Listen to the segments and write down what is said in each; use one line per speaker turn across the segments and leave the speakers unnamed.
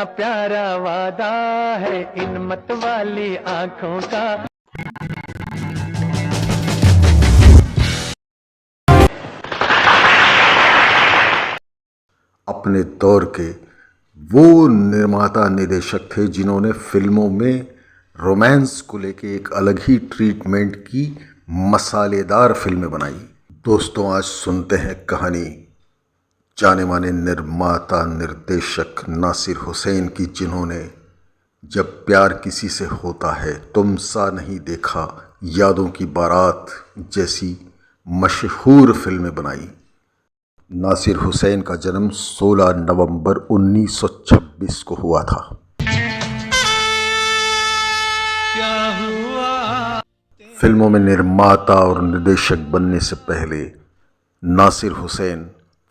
प्यारा वादा है इन मत वाली आंखों का।
अपने दौर के वो निर्माता निर्देशक थे जिन्होंने फिल्मों में रोमांस को लेके एक अलग ही ट्रीटमेंट की मसालेदार फिल्में बनाई। दोस्तों, आज सुनते हैं कहानी जाने माने निर्माता निर्देशक नासिर हुसैन की, जिन्होंने जब प्यार किसी से होता है, तुम सा नहीं देखा, यादों की बारात जैसी मशहूर फिल्में बनाई। नासिर हुसैन का जन्म 16 नवंबर 1926 को हुआ था। फिल्मों में निर्माता और निर्देशक बनने से पहले नासिर हुसैन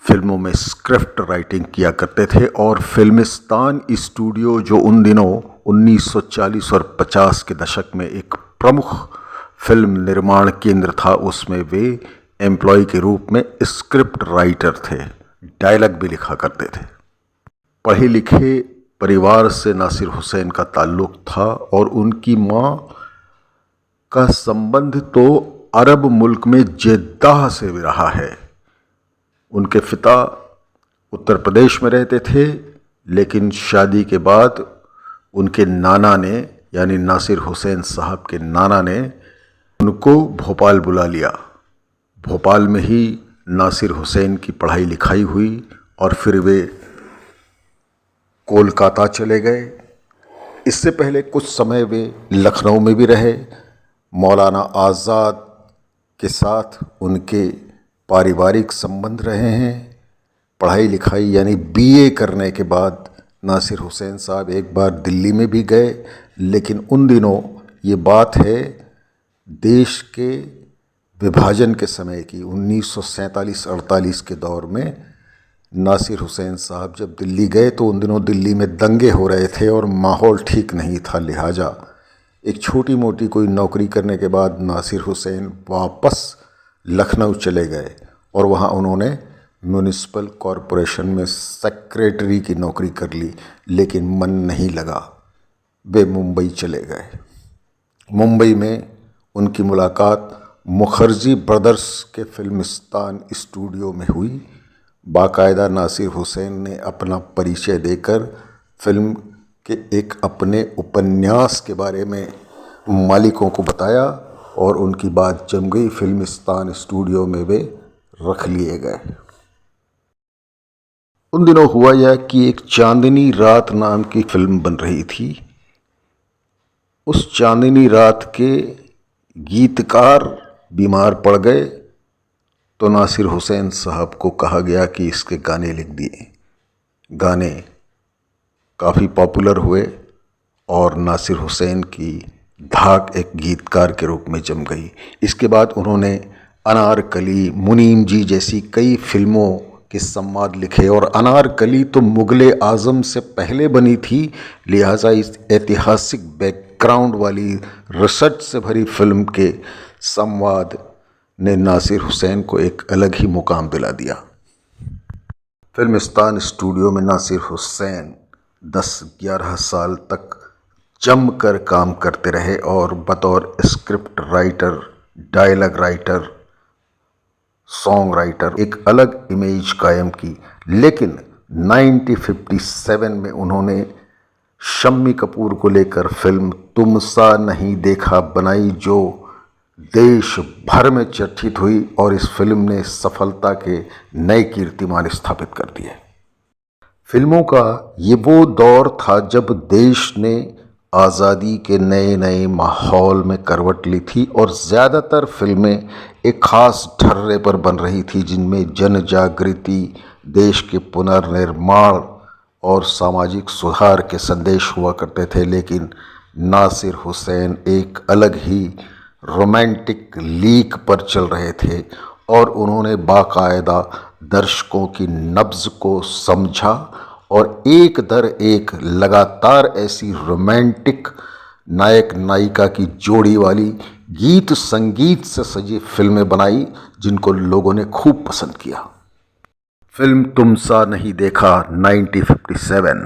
फिल्मों में स्क्रिप्ट राइटिंग किया करते थे और फिल्मिस्तान स्टूडियो, जो उन दिनों 1940 और 50 के दशक में एक प्रमुख फिल्म निर्माण केंद्र था, उसमें वे एम्प्लॉय के रूप में स्क्रिप्ट राइटर थे, डायलॉग भी लिखा करते थे। पढ़े लिखे परिवार से नासिर हुसैन का ताल्लुक़ था और उनकी माँ का संबंध तो अरब मुल्क में जेद्दाह से भी रहा है। उनके पिता उत्तर प्रदेश में रहते थे, लेकिन शादी के बाद उनके नाना ने, यानी नासिर हुसैन साहब के नाना ने, उनको भोपाल बुला लिया। भोपाल में ही नासिर हुसैन की पढ़ाई लिखाई हुई और फिर वे कोलकाता चले गए। इससे पहले कुछ समय वे लखनऊ में भी रहे। मौलाना आज़ाद के साथ उनके पारिवारिक संबंध रहे हैं। पढ़ाई लिखाई यानी बीए करने के बाद नासिर हुसैन साहब एक बार दिल्ली में भी गए, लेकिन उन दिनों ये बात है देश के विभाजन के समय की, 1947-48 के दौर में नासिर हुसैन साहब जब दिल्ली गए तो उन दिनों दिल्ली में दंगे हो रहे थे और माहौल ठीक नहीं था। लिहाजा एक छोटी मोटी कोई नौकरी करने के बाद नासिर हुसैन वापस लखनऊ चले गए और वहाँ उन्होंने म्यूनिसिपल कॉरपोरेशन में सेक्रेटरी की नौकरी कर ली, लेकिन मन नहीं लगा। वे मुंबई चले गए। मुंबई में उनकी मुलाकात मुखर्जी ब्रदर्स के फिल्मिस्तान स्टूडियो में हुई। बाकायदा नासिर हुसैन ने अपना परिचय देकर फिल्म के एक अपने उपन्यास के बारे में मालिकों को बताया और उनकी बात जम गई। फिल्मिस्तान स्टूडियो में वे रख लिए गए। उन दिनों हुआ यह कि एक चांदनी रात नाम की फिल्म बन रही थी। उस चांदनी रात के गीतकार बीमार पड़ गए तो नासिर हुसैन साहब को कहा गया कि इसके गाने लिख दिए। गाने काफ़ी पॉपुलर हुए और नासिर हुसैन की धाक एक गीतकार के रूप में जम गई। इसके बाद उन्होंने अनारकली, मुनीम जी जैसी कई फिल्मों के संवाद लिखे और अनारकली तो मुगले आज़म से पहले बनी थी, लिहाजा इस ऐतिहासिक बैकग्राउंड वाली रिसर्च से भरी फिल्म के संवाद ने नासिर हुसैन को एक अलग ही मुकाम दिला दिया। फिल्मिस्तान स्टूडियो में नासिर हुसैन 10-11 साल तक जमकर काम करते रहे और बतौर script writer, dialogue writer, song writer एक अलग इमेज कायम की। लेकिन 1957 में उन्होंने शम्मी कपूर को लेकर फिल्म तुम सा नहीं देखा बनाई, जो देश भर में चर्चित हुई और इस फिल्म ने सफलता के नए कीर्तिमान स्थापित कर दिए। फिल्मों का ये वो दौर था जब देश ने आज़ादी के नए नए माहौल में करवट ली थी और ज़्यादातर फिल्में एक ख़ास ढर्रे पर बन रही थी, जिनमें जन जागृति, देश के पुनर्निर्माण और सामाजिक सुधार के संदेश हुआ करते थे। लेकिन नासिर हुसैन एक अलग ही रोमांटिक लीक पर चल रहे थे और उन्होंने बाकायदा दर्शकों की नब्ज़ को समझा और एक दर एक लगातार ऐसी रोमांटिक नायक नायिका की जोड़ी वाली गीत संगीत से सजी फिल्में बनाई, जिनको लोगों ने खूब पसंद किया। फिल्म तुम सा नहीं देखा 1957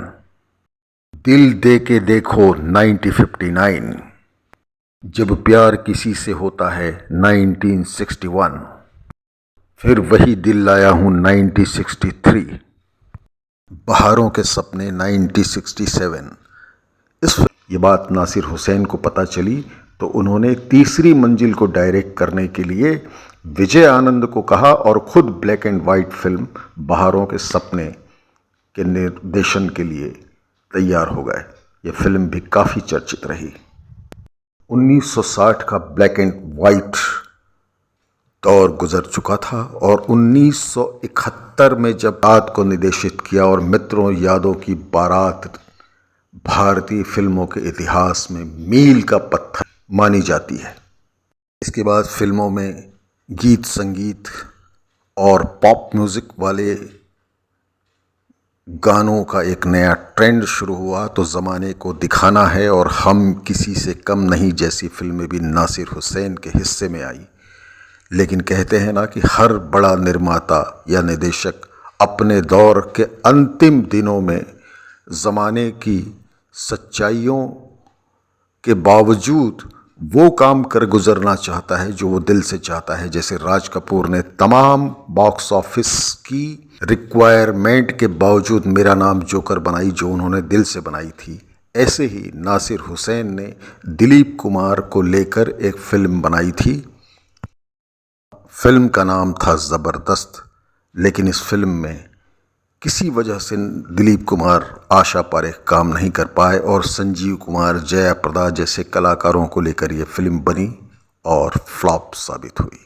दिल दे के देखो 1959, जब प्यार किसी से होता है 1961, फिर वही दिल लाया हूं 1963, बहारों के सपने 1967। ये बात नासिर हुसैन को पता चली तो उन्होंने तीसरी मंजिल को डायरेक्ट करने के लिए विजय आनंद को कहा और खुद ब्लैक एंड वाइट फिल्म बहारों के सपने के निर्देशन के लिए तैयार हो गए। ये फिल्म भी काफ़ी चर्चित रही। 1960 का ब्लैक एंड वाइट दौर गुजर चुका था और 1971 में जब रात को निर्देशित किया और मित्रों यादों की बारात भारतीय फिल्मों के इतिहास में मील का पत्थर मानी जाती है। इसके बाद फिल्मों में गीत संगीत और पॉप म्यूज़िक वाले गानों का एक नया ट्रेंड शुरू हुआ। तो ज़माने को दिखाना है और हम किसी से कम नहीं जैसी फिल्में भी नासिर हुसैन के हिस्से में आई। लेकिन कहते हैं ना कि हर बड़ा निर्माता या निर्देशक अपने दौर के अंतिम दिनों में ज़माने की सच्चाइयों के बावजूद वो काम कर गुजरना चाहता है जो वो दिल से चाहता है। जैसे राज कपूर ने तमाम बॉक्स ऑफिस की रिक्वायरमेंट के बावजूद मेरा नाम जोकर बनाई जो उन्होंने दिल से बनाई थी। ऐसे ही नासिर हुसैन ने दिलीप कुमार को लेकर एक फिल्म बनाई थी। फिल्म का नाम था ज़बरदस्त, लेकिन इस फिल्म में किसी वजह से दिलीप कुमार, आशा पारेख काम नहीं कर पाए और संजीव कुमार, जया प्रदा जैसे कलाकारों को लेकर यह फिल्म बनी और फ्लॉप साबित हुई।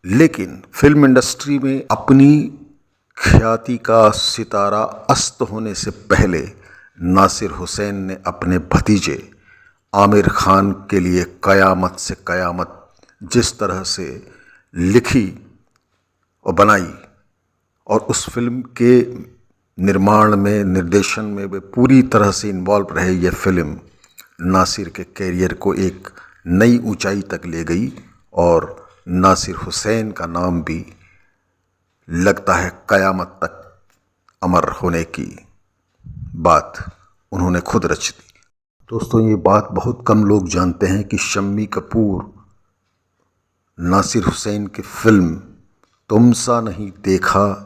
लेकिन फिल्म इंडस्ट्री में अपनी ख्याति का सितारा अस्त होने से पहले नासिर हुसैन ने अपने भतीजे आमिर खान के लिए कयामत से कयामत जिस तरह से लिखी और बनाई और उस फिल्म के निर्माण में, निर्देशन में वे पूरी तरह से इन्वॉल्व रहे। यह फिल्म नासिर के कैरियर को एक नई ऊंचाई तक ले गई और नासिर हुसैन का नाम भी लगता है कयामत तक अमर होने की बात उन्होंने खुद रच दी। दोस्तों, ये बात बहुत कम लोग जानते हैं कि शम्मी कपूर नासिर हुसैन की फिल्म तुम सा नहीं देखा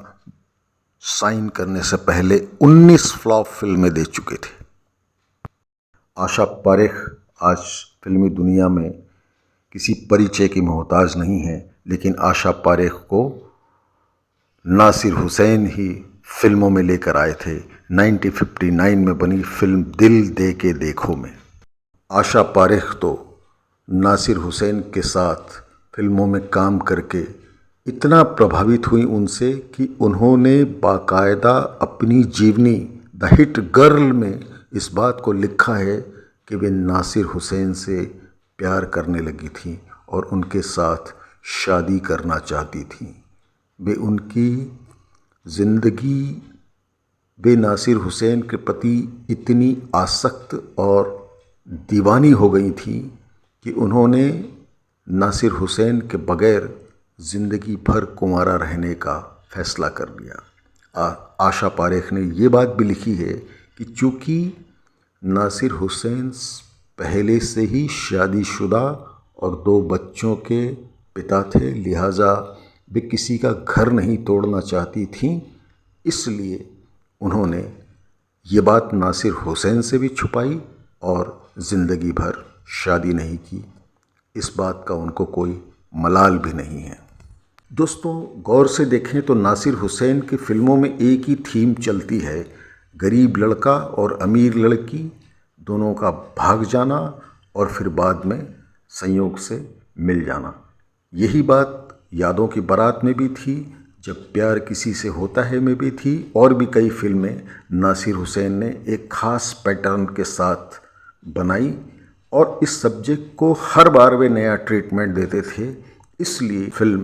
साइन करने से पहले 19 फ्लॉप फिल्में दे चुके थे। आशा पारेख आज फिल्मी दुनिया में किसी परिचय की मोहताज नहीं है, लेकिन आशा पारेख को नासिर हुसैन ही फिल्मों में लेकर आए थे। 1959 में बनी फिल्म दिल दे के देखो में आशा पारेख तो नासिर हुसैन के साथ फिल्मों में काम करके इतना प्रभावित हुई उनसे कि उन्होंने बाकायदा अपनी जीवनी द हिट गर्ल में इस बात को लिखा है कि वे नासिर हुसैन से प्यार करने लगी थीं और उनके साथ शादी करना चाहती थीं। वे उनकी ज़िंदगी वे नासिर हुसैन के प्रति इतनी आसक्त और दीवानी हो गई थीं कि उन्होंने नासिर हुसैन के बग़ैर ज़िंदगी भर कुंवारा रहने का फ़ैसला कर लिया। आशा पारेख ने ये बात भी लिखी है कि चूँकि नासिर हुसैन पहले से ही शादीशुदा और 2 बच्चों के पिता थे, लिहाजा वे किसी का घर नहीं तोड़ना चाहती थीं, इसलिए उन्होंने ये बात नासिर हुसैन से भी छुपाई और ज़िंदगी भर शादी नहीं की। इस बात का उनको कोई मलाल भी नहीं है। दोस्तों, गौर से देखें तो नासिर हुसैन की फिल्मों में एक ही थीम चलती है, गरीब लड़का और अमीर लड़की दोनों का भाग जाना और फिर बाद में संयोग से मिल जाना। यही बात यादों की बारात में भी थी, जब प्यार किसी से होता है में भी थी, और भी कई फिल्में नासिर हुसैन ने एक ख़ास पैटर्न के साथ बनाई और इस सब्जेक्ट को हर बार वे नया ट्रीटमेंट देते थे, इसलिए फिल्म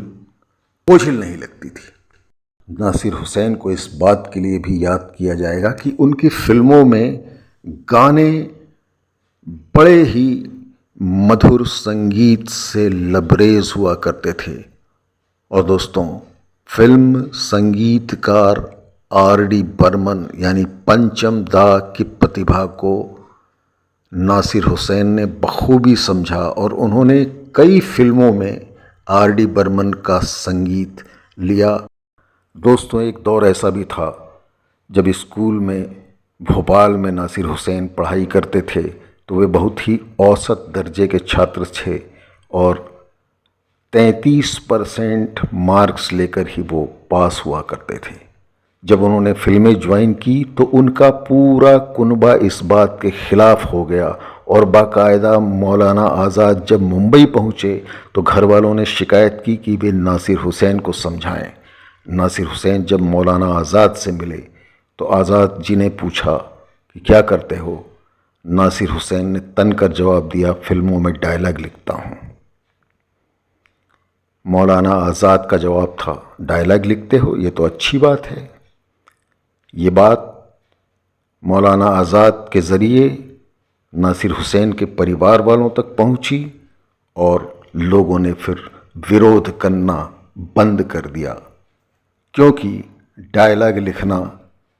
बोझिल नहीं लगती थी। नासिर हुसैन को इस बात के लिए भी याद किया जाएगा कि उनकी फिल्मों में गाने बड़े ही मधुर संगीत से लबरेज हुआ करते थे। और दोस्तों, फिल्म संगीतकार R.D. बर्मन यानी पंचम दा की प्रतिभा को नासिर हुसैन ने बखूबी समझा और उन्होंने कई फिल्मों में R.D. बर्मन का संगीत लिया। दोस्तों, एक दौर ऐसा भी था जब स्कूल में भोपाल में नासिर हुसैन पढ़ाई करते थे तो वे बहुत ही औसत दर्जे के छात्र थे और 33% मार्क्स लेकर ही वो पास हुआ करते थे। जब उन्होंने फिल्में ज्वाइन की तो उनका पूरा कुनबा इस बात के ख़िलाफ़ हो गया और बाकायदा मौलाना आज़ाद जब मुंबई पहुँचे तो घर वालों ने शिकायत की कि वे नासिर हुसैन को समझाएं। नासिर हुसैन जब मौलाना आज़ाद से मिले तो आज़ाद जी ने पूछा कि क्या करते हो? नासिर हुसैन ने तनकर जवाब दिया, फिल्मों में डायलॉग लिखता हूँ। मौलाना आज़ाद का जवाब था, डायलॉग लिखते हो? ये तो अच्छी बात है। ये बात मौलाना आज़ाद के ज़रिए नासिर हुसैन के परिवार वालों तक पहुंची और लोगों ने फिर विरोध करना बंद कर दिया, क्योंकि डायलॉग लिखना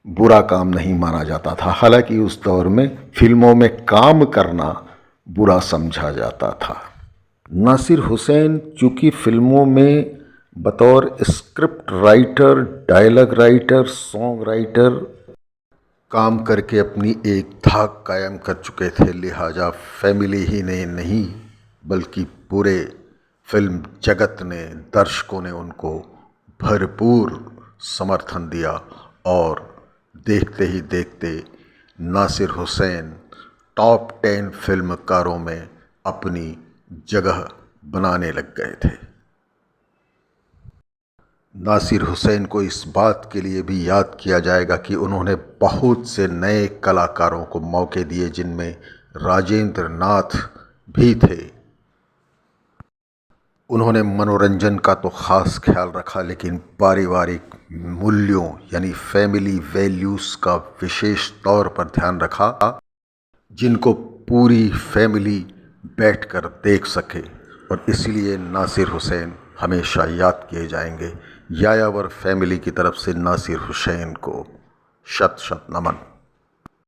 बुरा काम नहीं माना जाता था। हालांकि उस दौर में फिल्मों में काम करना बुरा समझा जाता था। नासिर हुसैन चूँकि फिल्मों में बतौर script writer, dialogue writer, song writer काम करके अपनी एक धाक कायम कर चुके थे, लिहाजा फैमिली ही ने नहीं बल्कि पूरे फिल्म जगत ने, दर्शकों ने उनको भरपूर समर्थन दिया और देखते ही देखते नासिर हुसैन टॉप 10 फिल्मकारों में अपनी जगह बनाने लग गए थे। नासिर हुसैन को इस बात के लिए भी याद किया जाएगा कि उन्होंने बहुत से नए कलाकारों को मौके दिए, जिनमें राजेंद्र नाथ भी थे। उन्होंने मनोरंजन का तो ख़ास ख्याल रखा, लेकिन पारिवारिक मूल्यों यानी फैमिली वैल्यूज़ का विशेष तौर पर ध्यान रखा, जिनको पूरी फैमिली बैठकर देख सके। और इसलिए नासिर हुसैन हमेशा याद किए जाएंगे। यायावर फैमिली की तरफ से नासिर हुसैन को शत शत नमन।